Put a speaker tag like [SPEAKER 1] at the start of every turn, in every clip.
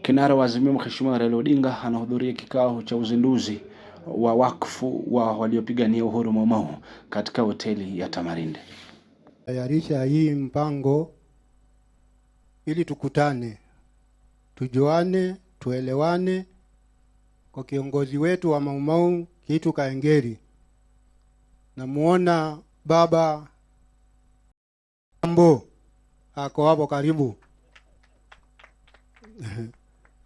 [SPEAKER 1] Kinara wa Azimio Mheshimiwa Raila Odinga anahudhuria kikao cha uzinduzi wa wakfu wa waliopigania uhuru MauMau katika hoteli ya Tamarinde.
[SPEAKER 2] Tayarisha hii mpango ili tukutane, tujuane, tuelewane kwa kiongozi wetu wa MauMau Kitu Kaengeri. Namuona baba Ambo ako hapo karibu.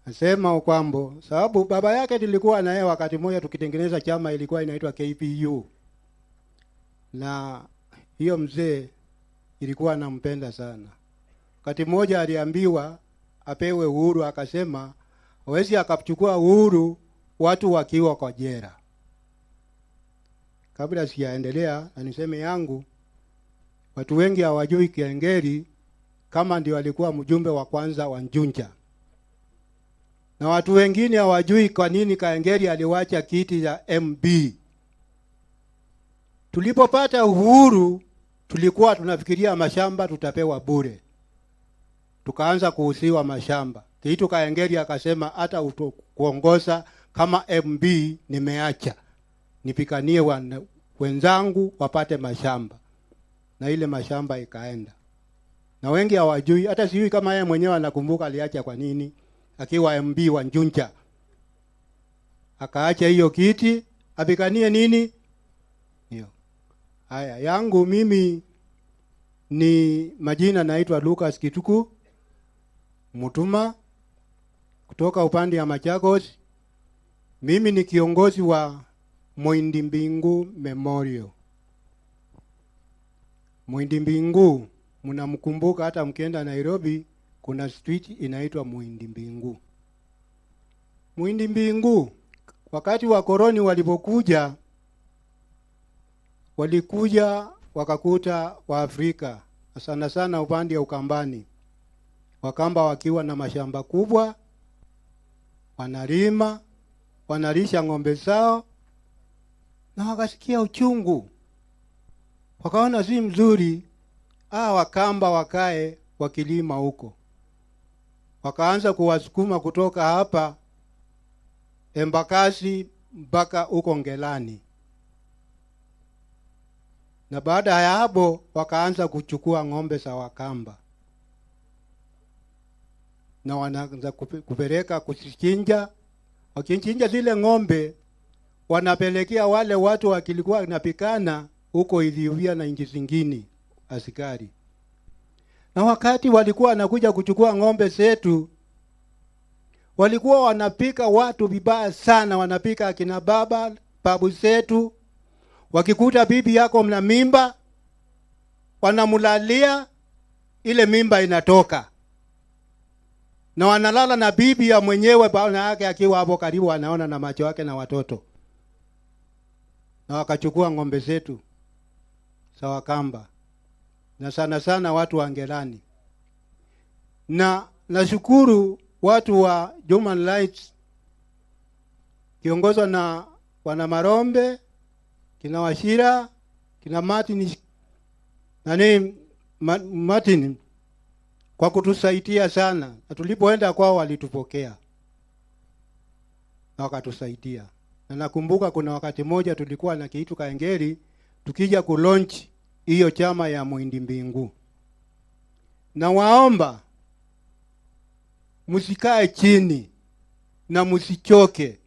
[SPEAKER 2] Nasema ukwambo sababu baba yake tulikuwa naye wakati mmoja tukitengeneza chama ilikuwa inaitwa KPU. Na hiyo mzee ilikuwa nampenda sana. Wakati mmoja aliambiwa apewe uhuru, akasema hawezi akachukua uhuru watu wakiwa kwa jela. Kabla sijaendelea na niseme yangu, watu wengi hawajui Kaengeri kama ndio alikuwa mjumbe wa kwanza wa Njunja. Na watu wengine hawajui kwa nini Kaengeri aliwacha kiti ya MB. Tulipopata uhuru tulikuwa tunafikiria mashamba tutapewa bure. Tukaanza kuhusiwa mashamba. Kitu Kaengeri akasema hata kuongoza kama MB nimeacha. Nipikanie wenzangu wapate mashamba. Na ile mashamba ikaenda. Na wengi hawajui, hata sijui kama yeye mwenyewe anakumbuka aliacha kwa nini akiwa MB wa Njunja. Akaacha hiyo kiti, apikanie nini? Hiyo. Haya, yangu mimi ni majina naitwa Lucas Kituku Mutuma kutoka upande ya Machakos. Mimi ni kiongozi wa Muindi Mbingu Memorial. Muindi Mbingu mnamkumbuka hata mkienda Nairobi kuna street inaitwa Muindi Mbingu. Muindi Mbingu wakati wa koloni walipokuja walikuja wakakuta wa Afrika sana sana upande ya Ukambani. Wakamba wakiwa na mashamba kubwa, wanalima, wanalisha ng'ombe zao, na wakasikia uchungu. Wakaona si mzuri Wakamba wakae wakilima huko. Wakaanza kuwasukuma kutoka hapa Embakasi mpaka huko Ngelani. Na baada ya hapo wakaanza kuchukua ng'ombe za Wakamba. Na wanaanza kupeleka kuchinja. Wakichinja zile ng'ombe wanapelekea wale watu wakilikuwa wanapikana huko Ethiopia na nchi zingine askari. Na wakati walikuwa wanakuja kuchukua ng'ombe zetu, walikuwa wanapika watu vibaya sana, wanapika akina babu zetu. Wakikuta bibi yako mna mimba, wanamulalia, ile mimba inatoka. Na wanalala na bibi ya mwenyewe bwana yake akiwa hapo karibu, anaona na macho yake na watoto. Na wakachukua ng'ombe zetu sawa Kamba. Na sana sana watu wa Ngelani. Na nashukuru watu wa Human Rights kiongozwa na wana Marombe, kina Washira, kina Martin kwa kutusaidia sana. Na tulipoenda kwao walitupokea na wakatusaidia. Na nakumbuka kuna wakati moja tulikuwa na Kitu Kaengeri tukija kulaunch hiyo chama ya Muindi Mbingu. Na waomba musikae chini na musichoke.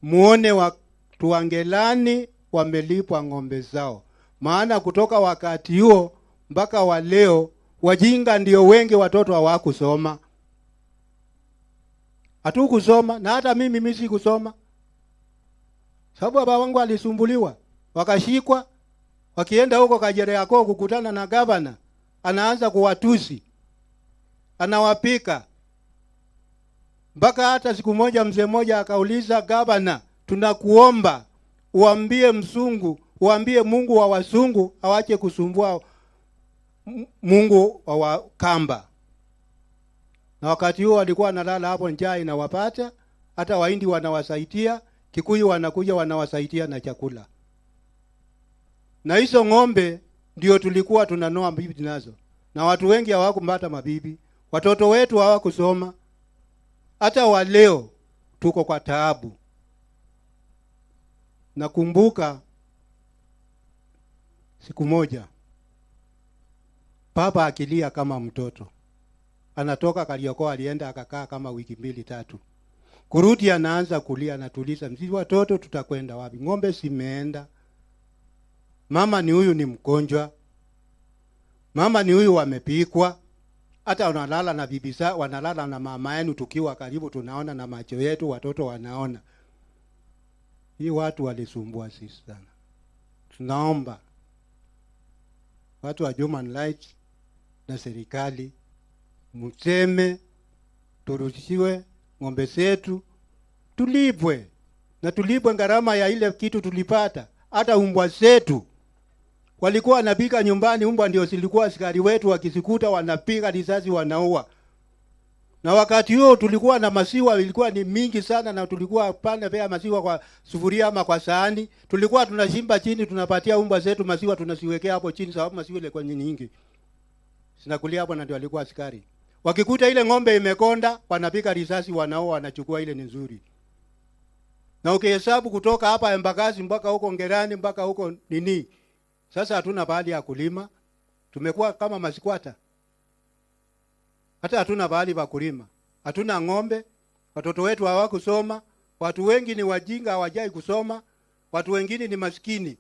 [SPEAKER 2] Muone watu wa Ngelani wamelipwa ng'ombe zao. Maana kutoka wakati huo mpaka wa leo wajinga ndio wengi, watoto hawakusoma. Hatukusoma, na hata mimi sikusoma. Sababu baba wangu alisumbuliwa, wakashikwa, wakienda huko Kajere yako kukutana na gavana, anaanza kuwatusi, anawapika. Mpaka hata siku moja mzee mmoja akauliza gavana, tunakuomba uambie mzungu, uambie Mungu wa wasungu awache kusumbua Mungu wa Wakamba. Na wakati huo walikuwa wanalala hapo, njaa inawapata, hata Wahindi wanawasaidia, Kikuyu wanakuja wanawasaidia na chakula. Na hizo ng'ombe ndio tulikuwa tunanoa bibi nazo. Na watu wengi hawakumpata mabibi. Watoto wetu hawakusoma. Hata wa leo tuko kwa taabu. Nakumbuka siku moja baba akilia kama mtoto. Anatoka Kariokoo, alienda akakaa kama wiki 2-3. Kurudi anaanza kulia, anatuliza, "Msisi watoto tutakwenda wapi? Ng'ombe simeenda. Mama ni huyu ni mgonjwa. Mama ni huyu wamepikwa. Hata wanalala na bibi zao, wanalala na mama yenu tukiwa karibu, tunaona na macho yetu, watoto wanaona." Hii watu walisumbua sisi sana. Tunaomba watu wa human rights na serikali mseme turudishiwe ng'ombe zetu, tulipwe. Na tulipwe gharama ya ile kitu tulipata. Hata umbwa zetu walikuwa wanapika nyumbani, umbwa ndio zilikuwa askari wetu, wakisikuta wanapiga risasi wanaua. Na wakati huo tulikuwa na maziwa ilikuwa ni mingi sana, na tulikuwa panda pea maziwa kwa sufuria ama kwa sahani. Tulikuwa tunashimba chini, tunapatia umbwa zetu maziwa, tunasiwekea hapo chini sababu maziwa ile kwa nyingi. Sinakulia hapo, na ndio walikuwa askari. Wakikuta ile ng'ombe imekonda, wanapiga risasi wanaua, wanachukua ile ni nzuri. Na ukihesabu kutoka hapa Embakasi mpaka huko Ngerani mpaka huko nini, sasa hatuna bahali ya kulima. Tumekuwa kama masikwata. Hata hatuna bahali pa kulima. Hatuna ng'ombe. Watoto wetu hawakusoma. Watu wengi ni wajinga, hawajai kusoma. Watu wengine ni maskini.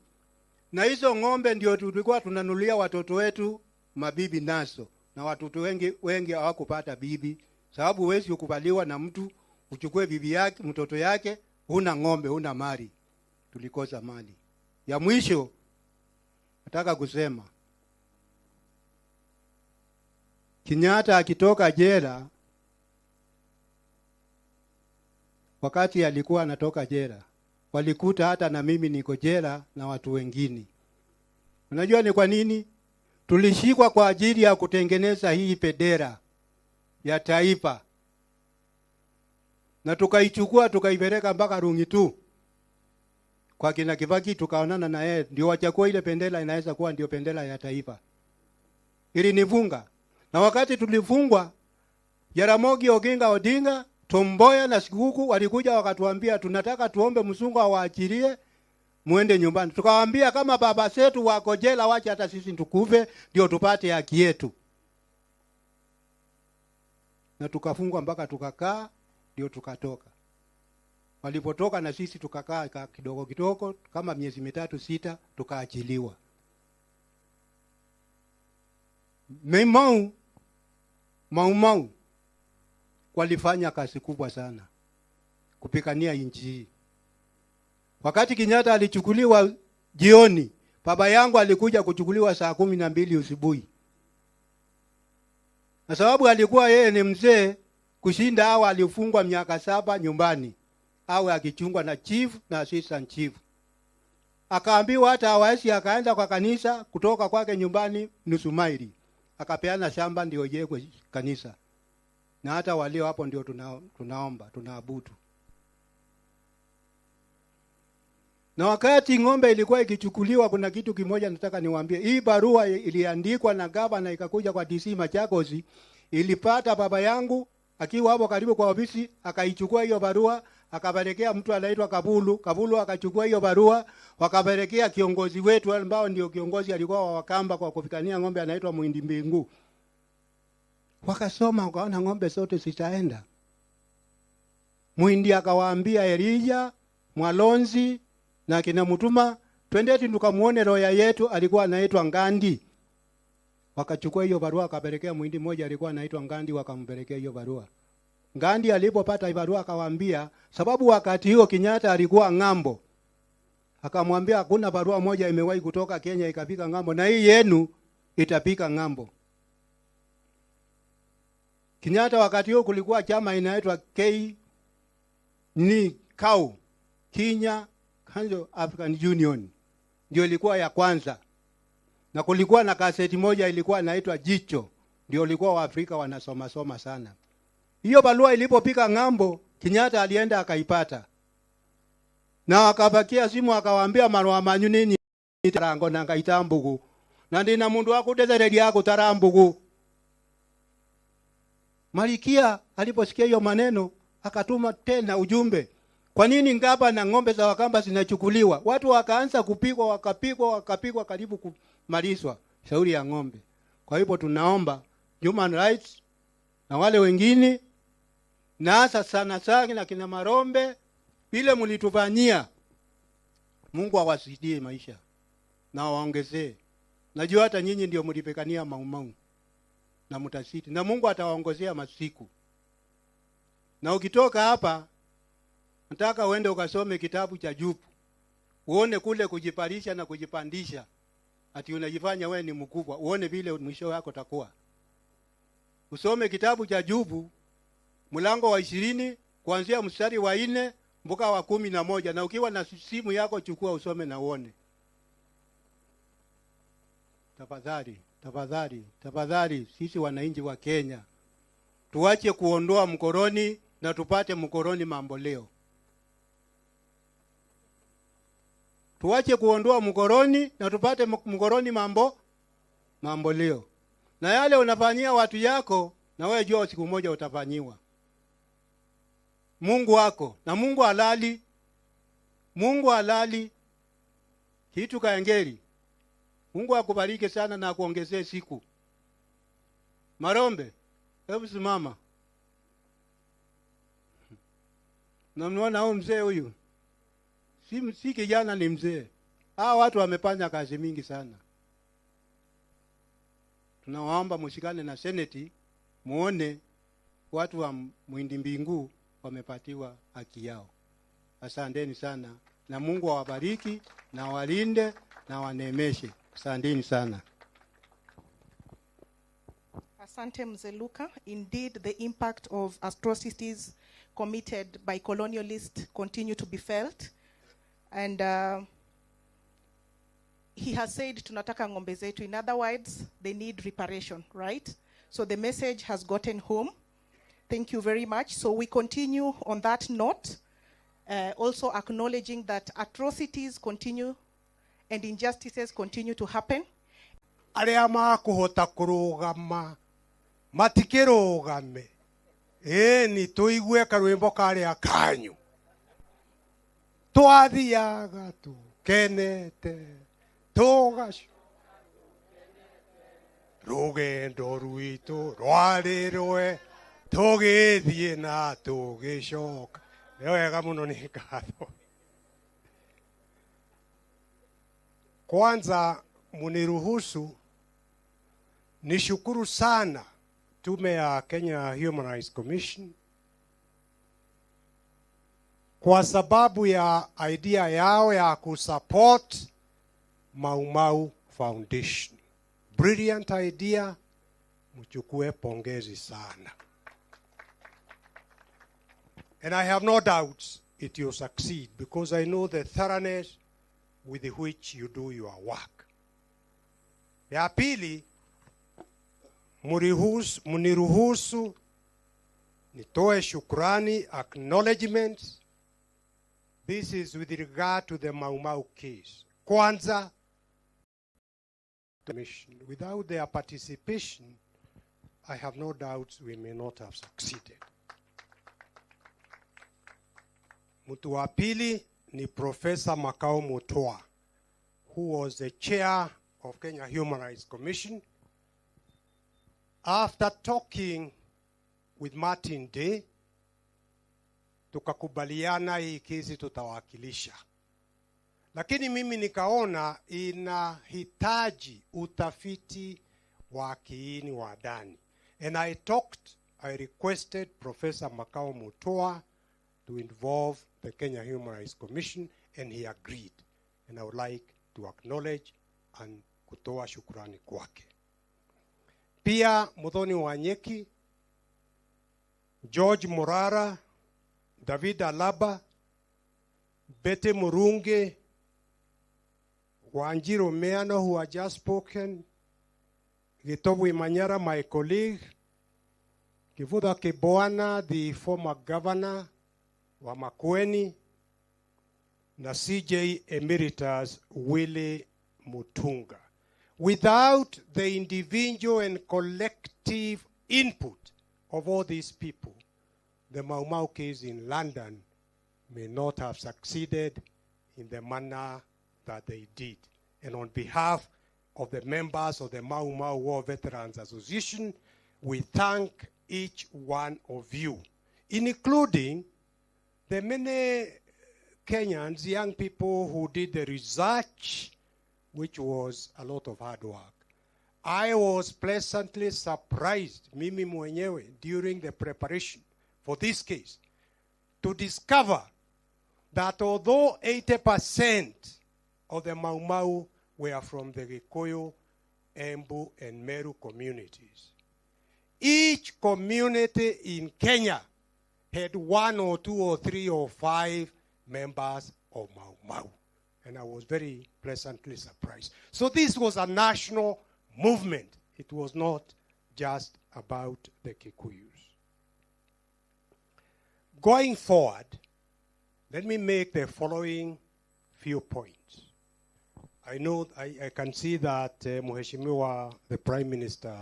[SPEAKER 2] Na hizo ng'ombe ndio tulikuwa tunanulia watoto wetu mabibi naso. Na watoto wengi hawakupata bibi. Sababu huwezi kukubaliwa na mtu uchukue bibi yake, mtoto yake, huna ng'ombe, huna mali. Tulikosa mali. Ya mwisho nataka kusema, Kenyatta akitoka jela, wakati alikuwa anatoka jela, walikuta hata na mimi niko jela na watu wengine. Unajua ni kwa nini? Tulishikwa kwa ajili ya kutengeneza hii bendera ya taifa. Na tukaichukua tukaipeleka mpaka Rungitu kwa kina Kibaki, tukaonana na yeye ndio wachakua ile bendera inaweza kuwa ndio bendera ya taifa. Ili nivunga. Na wakati tulifungwa, Jaramogi Oginga Odinga, Tom Mboya na Sikuku walikuja wakatuambia tunataka tuombe mzungu awaachilie muende nyumbani. Tukawaambia kama baba zetu wako jela, wacha hata sisi tukufe ndio tupate haki yetu. Na tukafungwa mpaka tukakaa ndio tukatoka. Walipotoka na sisi tukakaa kidogo kidogo kama miezi 3-6 tukaachiliwa. MauMau walifanya kazi kubwa sana kupigania nchi hii. Wakati Kenyatta alichukuliwa jioni, baba yangu alikuja kuchukuliwa saa 12 usibuhi. Na sababu alikuwa yeye ni mzee kushinda hao, alifungwa miaka 7 nyumbani. Awe akichungwa na chief na assistant chief. Akaambiwa hata hawezi, akaenda kwa kanisa kutoka kwake nyumbani nusu maili. Akapeana shamba ndio yeye kanisa. Na hata walio hapo ndio tunaomba, tunaabudu. Na wakati ng'ombe ilikuwa ikichukuliwa, kuna kitu kimoja nataka niwaambie. Hii barua iliandikwa na gavana ikakuja kwa DC Machakos. Ilipata baba yangu akiwa hapo karibu kwa ofisi, akaichukua hiyo barua, akapelekea mtu anaitwa Kabulu. Kabulu akachukua hiyo barua, wakapelekea kiongozi wetu ambao ndio kiongozi alikuwa wa Wakamba kwa kupigania ng'ombe, anaitwa Muhindi Mbingu. Wakasoma, wakaona ng'ombe zote zitaenda. Muhindi akawaambia Elijah, Mwalonzi na kina Mutuma, twendeti tukamuone roya yetu alikuwa anaitwa Ngandi. Wakachukua hiyo barua, akapelekea Muhindi mmoja alikuwa anaitwa Ngandi, wakampelekea hiyo barua. Ngandi alipopata barua akawaambia, sababu wakati huo Kenyatta alikuwa ng'ambo, akamwambia hakuna barua moja imewahi kutoka Kenya ikafika ng'ambo, na hii yenu itapika ng'ambo. Kenyatta wakati huo kulikuwa chama inaitwa Kenya African Union, ndio ilikuwa ya kwanza. Na kulikuwa na kaseti moja ilikuwa inaitwa Jicho, ndio ilikuwa Waafrika wanasoma sana. Hiyo barua ilipopika ng'ambo, Kenyatta alienda akaipata. Na akabakia simu akawaambia marwa manyu nini tarango na ngaitambugu. Na ndina mundu wakudeza redi yako tarambugu. Malikia aliposikia hiyo maneno akatuma tena ujumbe, kwa nini Ngaba na ng'ombe za Wakamba zinachukuliwa? Watu wakaanza kupigwa, wakapigwa karibu kumalizwa shauri ya ng'ombe. Kwa hivyo tunaomba human rights na wale wengine, na hasa sana sana na kina Marombe, vile mlitufanyia, Mungu awasaidie maisha na waongezee. Najua hata nyinyi ndio mlipekania MauMau na mtasiti, na Mungu atawaongezea masiku. Na ukitoka hapa, nataka uende ukasome kitabu cha Jupu, uone kule kujipalisha na kujipandisha, ati unajifanya wewe ni mkubwa, uone vile mwisho wako takuwa. Usome kitabu cha Jupu mlango wa 20 kuanzia mstari wa 4 mpaka wa 11, na ukiwa na simu yako chukua usome na uone. Tafadhali sisi wananchi wa Kenya tuache kuondoa mkoroni na tupate mkoroni mambo leo. Tuache kuondoa mkoroni na tupate mkoroni mambo leo. Na yale unafanyia watu yako, na wewe jua siku moja utafanyiwa. Mungu wako, na Mungu halali. Kitu kaengeri. Mungu akubariki sana na akuongezee siku. Marombe, hebu simama. Namwona huyu mzee huyu. Si kijana, ni mzee. Hao watu wamefanya kazi mingi sana. Tunawaomba mshikane na seneti, muone watu wa Mwindi Mbingu wamepatiwa haki yao. Asanteni sana, na Mungu awabariki na walinde na wanemeshe. Asanteni sana.
[SPEAKER 3] Asante Mzee Luka. Indeed, the impact of atrocities committed by colonialists continue to be felt. And he has said tunataka ng'ombe zetu. In other words, they need reparation, right? So the message has gotten home. Thank you very much. So we continue on that note, also acknowledging that atrocities continue and injustices continue to happen.
[SPEAKER 4] Aria makuhota kurugama matikirugame ni tuigue karwimbo karia kanyu twathiaga tukenete tugacu rugendo rwitu rwari rwe tugithie na tugicoka. Ni wega muno, ni ngatho. Kwanza muniruhusu nishukuru sana tume ya Kenya Human Rights Commission kwa sababu ya idea yao ya kusupport MauMau Foundation. Brilliant idea, mchukue pongezi sana. And I have no doubts it will succeed because I know the thoroughness with which you do your work. Ya pili, muniruhusu nitoe shukrani, acknowledgements. This is with regard to the MauMau case. Kwanza, without their participation, I have no doubts we may not have succeeded. Mtu wa pili ni Professor Makau Mutua, who was the chair of Kenya Human Rights Commission. After talking with Martin Day, tukakubaliana hii kesi tutawakilisha. Lakini mimi nikaona inahitaji utafiti wa kiini wa ndani. And I requested Professor Makau Mutua to involve the Kenya Human Rights Commission, and he agreed. And I would like to acknowledge and kutoa shukrani kwake. Pia Muthoni Wanyeki, George Morara, David Alaba, Bete Murunge, Wanjiro Meano, who had just spoken, Gitobu Imanyara, my colleague, Kivuda Keboana, the former governor, wa Makueni, na CJ Emeritus Willie Mutunga. Without the individual and collective input of all these people, the MauMau case in London may not have succeeded in the manner that they did. And on behalf of the members of the MauMau War Veterans Association, we thank each one of you, including the many Kenyans, young people who did the research, which was a lot of hard work. I was pleasantly surprised, mimi mwenyewe, during the preparation for this case, to discover that although 80% of the MauMau were from the Gikuyu, Embu, and Meru communities, each community in Kenya had 1 or 2 or 3 or 5 members of MauMau. And I was very pleasantly surprised. So this was a national movement. It was not just about the Kikuyus. Going forward, let me make the following few points. I know I can see that Mheshimiwa, the Prime Minister,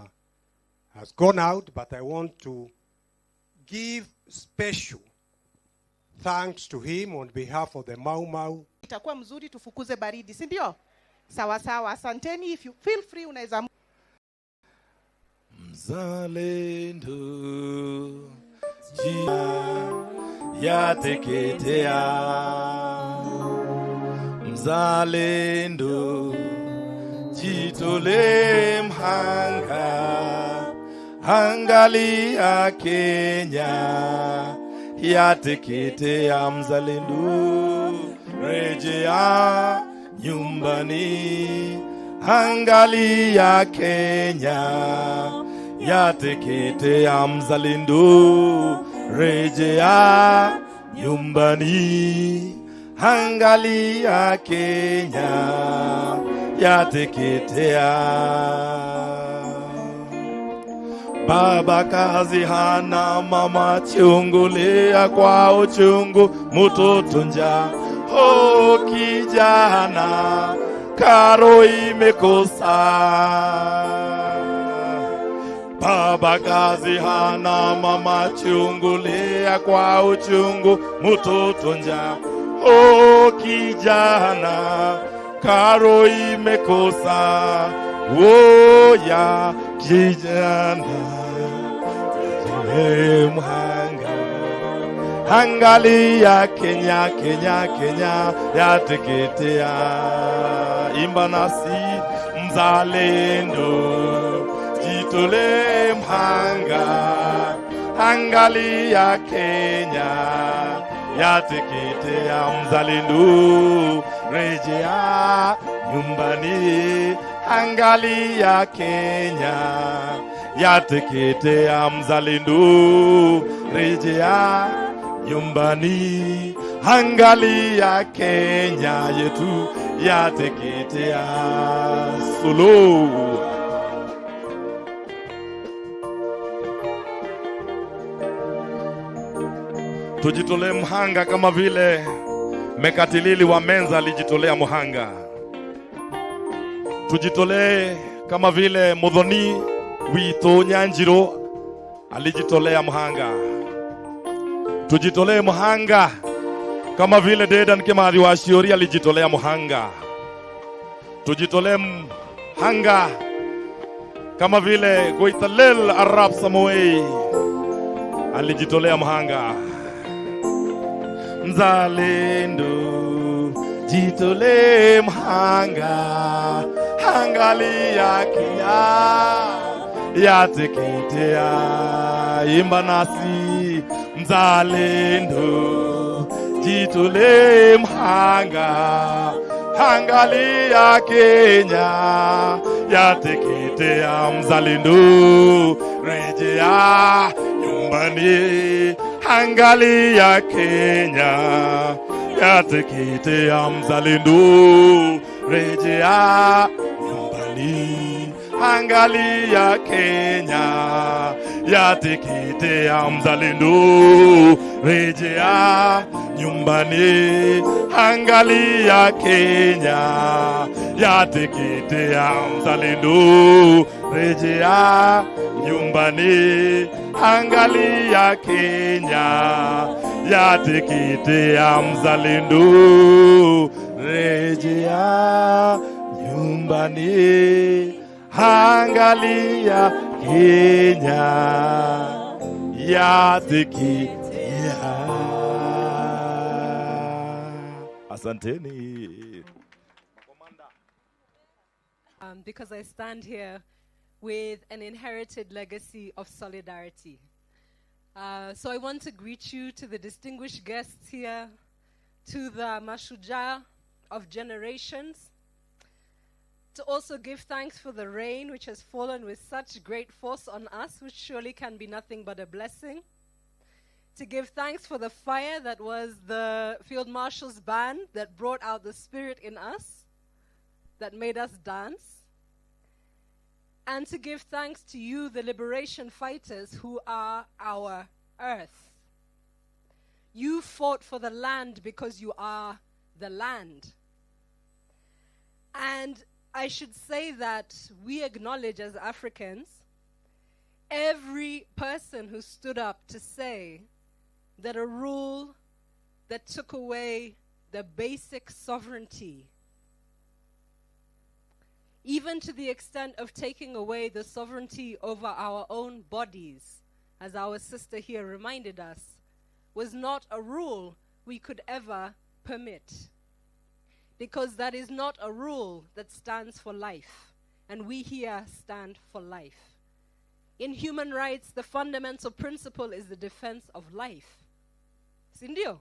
[SPEAKER 4] has gone out, but I want to give special thanks to him on behalf of the MauMau.
[SPEAKER 3] Itakuwa mzuri tufukuze baridi, si ndio? Sawa sawa, asanteni. If you feel free, unaweza
[SPEAKER 5] Mzalendo yateketea, mzalendo jitole mhanga, angalia Kenya yateketea, mzalendo rejea nyumbani, angalia Kenya yateketea, mzalendo rejea nyumbani, angalia Kenya yateketea. Baba kazi hana, mama chungulea kwa uchungu, mtoto njaa, oh kijana karo imekosa. Baba kazi hana, mama chungulea kwa uchungu, mtoto njaa, oh kijana karo imekosa. Oh ya kijana mhanga, angalia Kenya, Kenya, Kenya yateketea. Imba nasi mzalendo jitole mhanga, angalia Kenya yateketea, mzalendo rejea nyumbani, angalia Kenya yateketea, mzalendo rejea nyumbani, angalia Kenya yetu yateketea. Solo tujitolee mhanga kama vile Mekatilili wa Menza alijitolea mhanga. Tujitolee kama vile Muthoni Wito Nyanjiro alijitolea mhanga. Tujitolee mhanga kama vile Dedan Kimathi wa Shiori alijitolea mhanga. Tujitolee mhanga kama vile Goitalel Arap Samoei alijitolea mhanga. Mzalendo jitole mhanga, angalia Kenya yateketea. Imba nasi mzalendo jitole mhanga, angalia Kenya yateketea, mzalendo rejea nyumbani, angalia Kenya yateketea, mzalendo rejea nyumbani, angalia Kenya yateketea, mzalendo rejea nyumbani, angalia Kenya yateketea mzalendo, rejea nyumbani, angalia Kenya, yateketea mzalendo, rejea nyumbani, angalia Kenya, yateketea. Asanteni.
[SPEAKER 6] Because I stand here with an inherited legacy of solidarity. So I want to greet you, to the distinguished guests here, to the Mashujaa of generations, to also give thanks for the rain which has fallen with such great force on us, which surely can be nothing but a blessing. To give thanks for the fire that was the Field Marshal's band that brought out the spirit in us, that made us dance. And to give thanks to you, the liberation fighters, who are our earth. You fought for the land because you are the land. And I should say that we acknowledge as Africans every person who stood up to say that a rule that took away the basic sovereignty, even to the extent of taking away the sovereignty over our own bodies, as our sister here reminded us, was not a rule we could ever permit. Because that is not a rule that stands for life, and we here stand for life. In human rights, the fundamental principle is the defense of life. Sindio?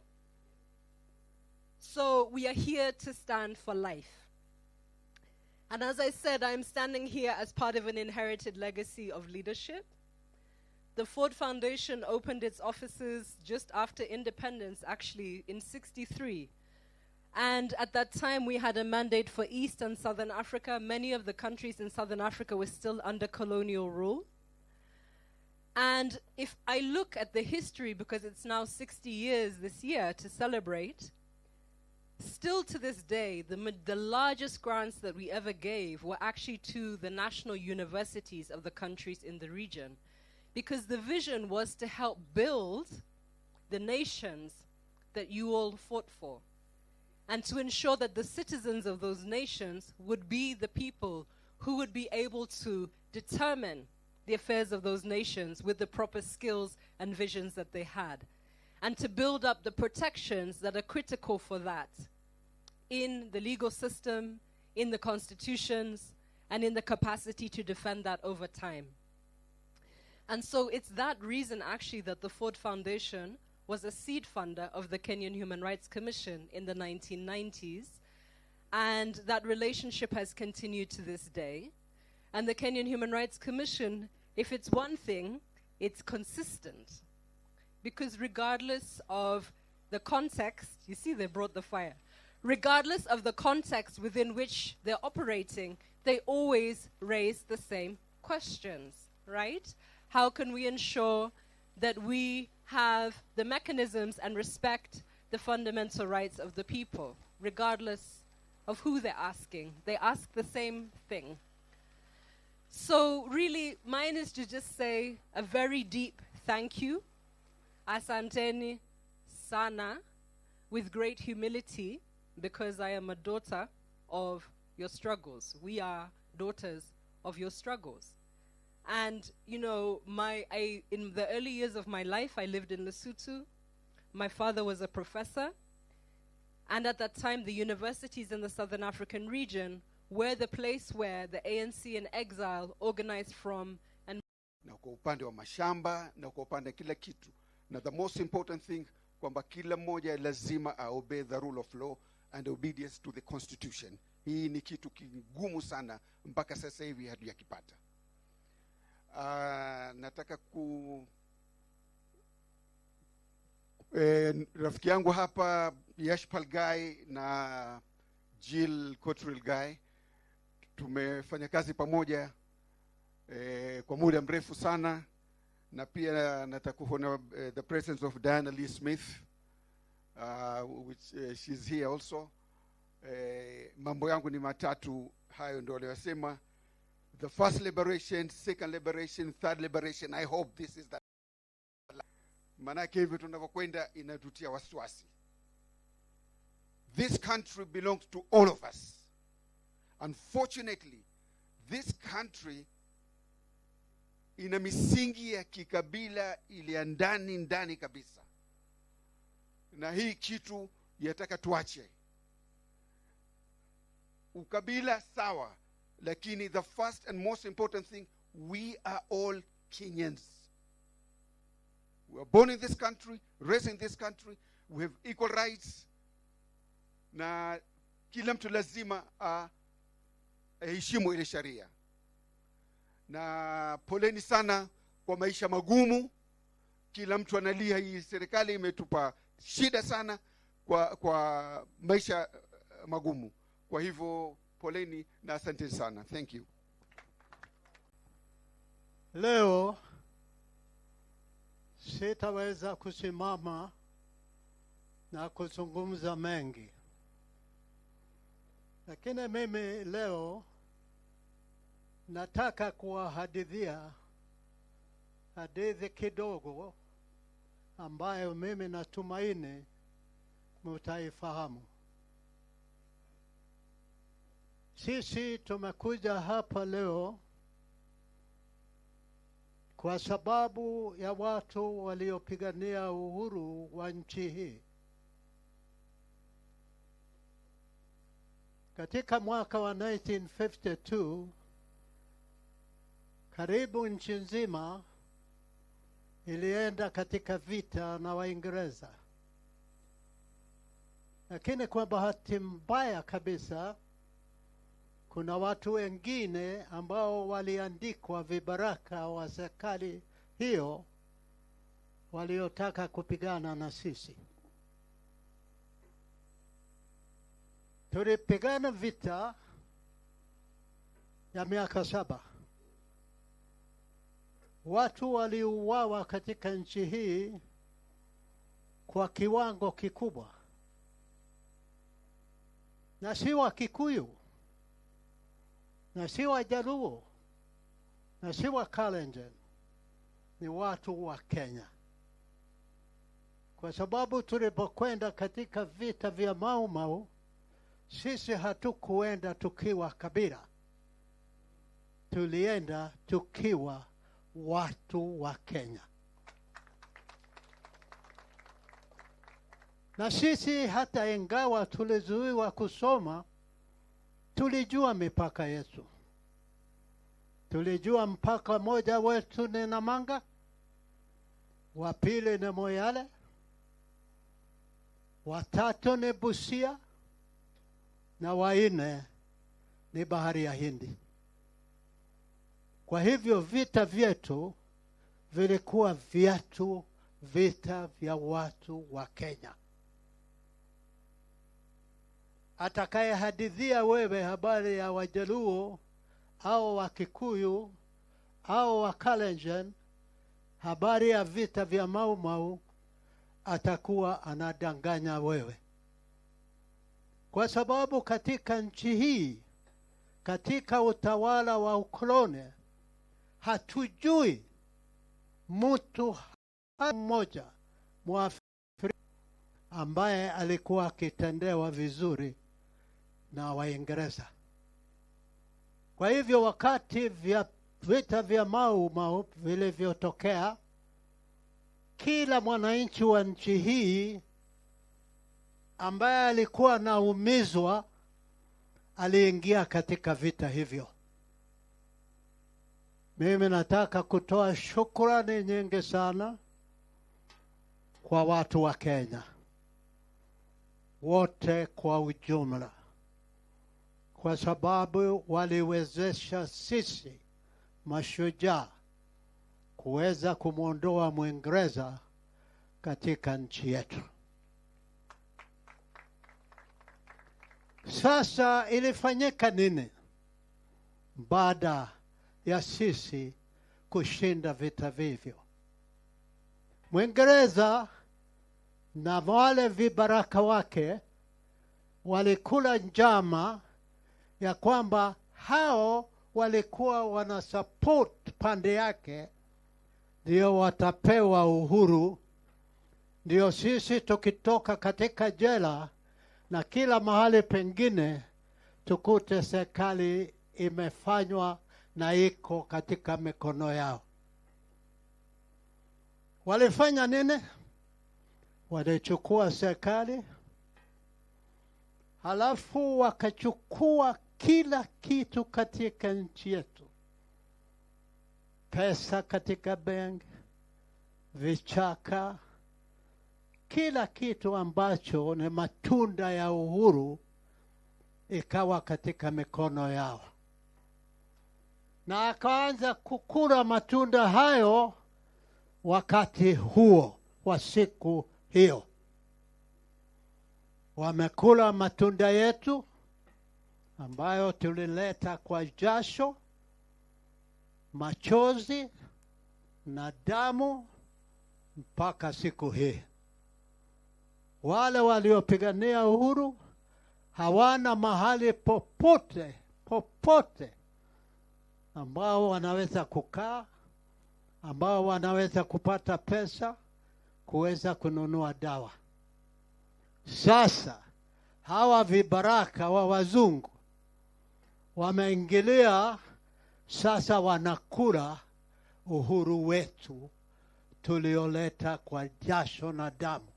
[SPEAKER 6] So we are here to stand for life. And as I said, I'm standing here as part of an inherited legacy of leadership. The Ford Foundation opened its offices just after independence, actually in '63. And at that time, we had a mandate for East and Southern Africa. Many of the countries in Southern Africa were still under colonial rule. And if I look at the history, because it's now 60 years this year to celebrate, still to this day, the largest grants that we ever gave were actually to the national universities of the countries in the region, because the vision was to help build the nations that you all fought for, and to ensure that the citizens of those nations would be the people who would be able to determine the affairs of those nations with the proper skills and visions that they had, and to build up the protections that are critical for that in the legal system, in the constitutions, and in the capacity to defend that over time. And so it's that reason, actually, that the Ford Foundation was a seed funder of the Kenyan Human Rights Commission in the 1990s, and that relationship has continued to this day. And the Kenyan Human Rights Commission, if it's one thing, it's consistent. Because regardless of the context, you see they brought the fire, regardless of the context within which they're operating, they always raise the same questions, right? How can we ensure that we have the mechanisms and respect the fundamental rights of the people, regardless of who they're asking? They ask the same thing. So really, mine is to just say a very deep thank you, asanteni sana, with great humility, because I am a daughter of your struggles. We are daughters of your struggles. And, you know, in the early years of my life, I lived in Lesotho. My father was a professor. And at that time, the universities in the Southern African region were the place where the ANC in exile organized from. And
[SPEAKER 7] na kwa upande wa mashamba, na kwa upande kila kitu. Na the most important thing, kwamba kila mmoja lazima obey the rule of law and obedience to the constitution. Hii ni kitu kigumu sana mpaka sasa hivi hatujakipata. Nataka rafiki yangu hapa Yashpal Guy na Jill Cottrell Guy tumefanya kazi pamoja kwa muda mrefu sana, na pia nataka kuona the presence of Diana Lee Smith, which she's here also. mambo yangu ni matatu, hayo ndio aliyosema. The first liberation, second liberation, third liberation. I hope this is that. Manake hivyo tunavyokwenda inatutia wasiwasi. This country belongs to all of us. Unfortunately, this country ina misingi ya kikabila ile ndani kabisa. Na hii kitu yataka tuache. Ukabila sawa, lakini the first and most important thing, we are all Kenyans. We are born in this country, raised in this country, we have equal rights. Na kila mtu lazima aheshimu ile sharia. Na poleni sana kwa maisha magumu. Kila mtu analia, hii serikali imetupa shida sana kwa maisha magumu. Kwa hivyo poleni na asante sana. Thank you.
[SPEAKER 2] Leo sitaweza kusimama na kuzungumza mengi. Lakini mimi leo nataka kuwahadithia hadithi kidogo ambayo mimi natumaini mtaifahamu. Sisi tumekuja hapa leo kwa sababu ya watu waliopigania uhuru wa nchi hii. Katika mwaka wa 1952, karibu nchi nzima ilienda katika vita na Waingereza. Lakini kwa bahati mbaya kabisa, kuna watu wengine ambao waliandikwa vibaraka wa serikali hiyo waliotaka kupigana na sisi. Tulipigana vita ya miaka 7. Watu waliuawa katika nchi hii kwa kiwango kikubwa. Na si wa Kikuyu, na si wa Jaluo, na si wa Kalenjin, ni watu wa Kenya. Kwa sababu tulipokwenda katika vita vya MauMau, sisi hatukuenda tukiwa kabila. Tulienda tukiwa watu wa Kenya. Na sisi hata ingawa tulizuiwa kusoma, tulijua mipaka yetu. Tulijua mpaka moja wetu ni Namanga, wa pili ni Moyale, wa tatu ni Busia, na wa nne ni Bahari ya Hindi. Kwa hivyo vita vyetu vilikuwa vita vya watu wa Kenya. Atakaye hadithia wewe habari ya Wajaluo au wa Kikuyu au wa Kalenjin, habari ya vita vya MauMau, atakuwa anadanganya wewe. Kwa sababu katika nchi hii, katika utawala wa ukoloni, hatujui mtu mmoja Mwafrika ambaye alikuwa akitendewa vizuri na Waingereza. Kwa hivyo wakati vita vya MauMau vilivyotokea, kila mwananchi wa nchi hii ambaye alikuwa naumizwa aliingia katika vita hivyo. Mimi nataka kutoa shukrani nyingi sana kwa watu wa Kenya wote kwa ujumla, kwa sababu waliwezesha sisi mashujaa kuweza kumuondoa Mwingereza katika nchi yetu. Sasa ilifanyika nini baada ya sisi kushinda vita vivyo? Mwingereza na wale vibaraka wake
[SPEAKER 8] walikula njama ya kwamba hao walikuwa wana support pande yake, ndio watapewa uhuru, ndio sisi tukitoka katika jela na kila mahali pengine tukute serikali imefanywa na iko katika mikono yao. Walifanya nini? Walichukua serikali, halafu wakachukua kila kitu katika nchi yetu. Pesa katika benki, vichaka, kila kitu ambacho ni matunda ya uhuru ikawa katika mikono yao. Na akaanza kukula matunda hayo wakati huo wa siku hiyo. Wamekula matunda yetu ambayo tulileta kwa jasho, machozi na damu mpaka siku hii. Wale waliopigania uhuru hawana mahali popote ambao wanaweza kukaa, ambao wanaweza kupata pesa kuweza kununua dawa. Sasa hawa vibaraka wa wazungu wameingilia, sasa wanakula uhuru wetu tulioleta kwa jasho na damu.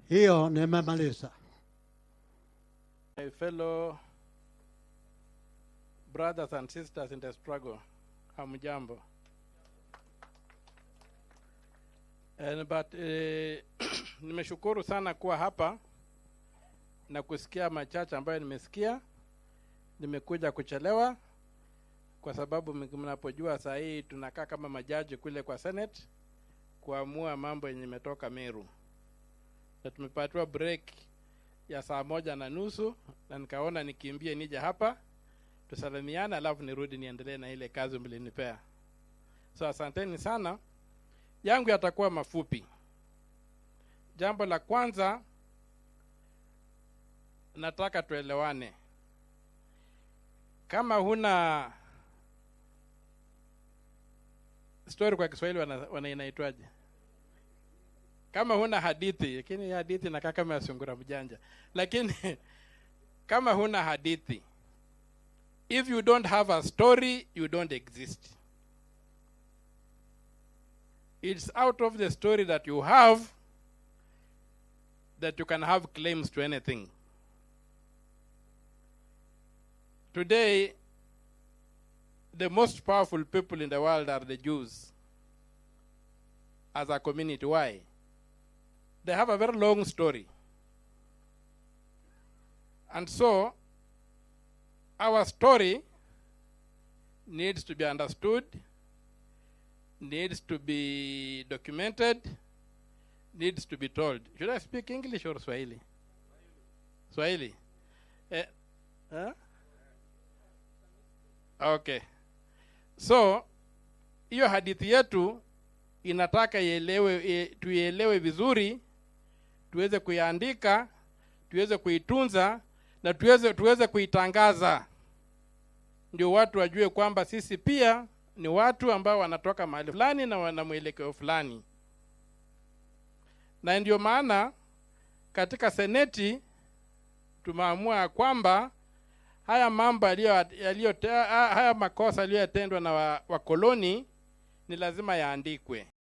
[SPEAKER 8] Hiyo nimemaliza.
[SPEAKER 9] My fellow brothers and sisters in the struggle, hamjambo. But nimeshukuru sana kuwa hapa na kusikia machache ambayo nimesikia. Nimekuja kuchelewa kwa sababu mnapojua saa hii tunakaa kama majaji kule kwa Senate kuamua mambo yenye imetoka Meru. Na tumepatiwa break ya saa 1:30 na nikaona nikimbie nije hapa tusalimiane alafu nirudi niendelee na ile kazi mlinipea. So asanteni sana. Yangu yatakuwa mafupi. Jambo la kwanza, nataka tuelewane. Kama huna story kwa Kiswahili wanainaitwaje? Kama huna hadithi, lakini hadithi inakaa kama sungura mjanja. Lakini kama huna hadithi, if you don't have a story, you don't exist. It's out of the story that you have that you can have claims to anything. Today, the most powerful people in the world are the Jews as a community. Why? They have a very long story. And so, our story needs to be understood, needs to be documented, needs to be told. Should I speak English or Swahili? Swahili. Okay. So, hiyo hadithi yetu inataka tuielewe vizuri, tuweze kuiandika, tuweze kuitunza na tuweze kuitangaza. Ndio watu wajue kwamba sisi pia ni watu ambao wanatoka mahali fulani na wana mwelekeo fulani. Na ndio maana katika seneti tumeamua kwamba haya mambo haya makosa yaliyotendwa na wakoloni ni lazima yaandikwe.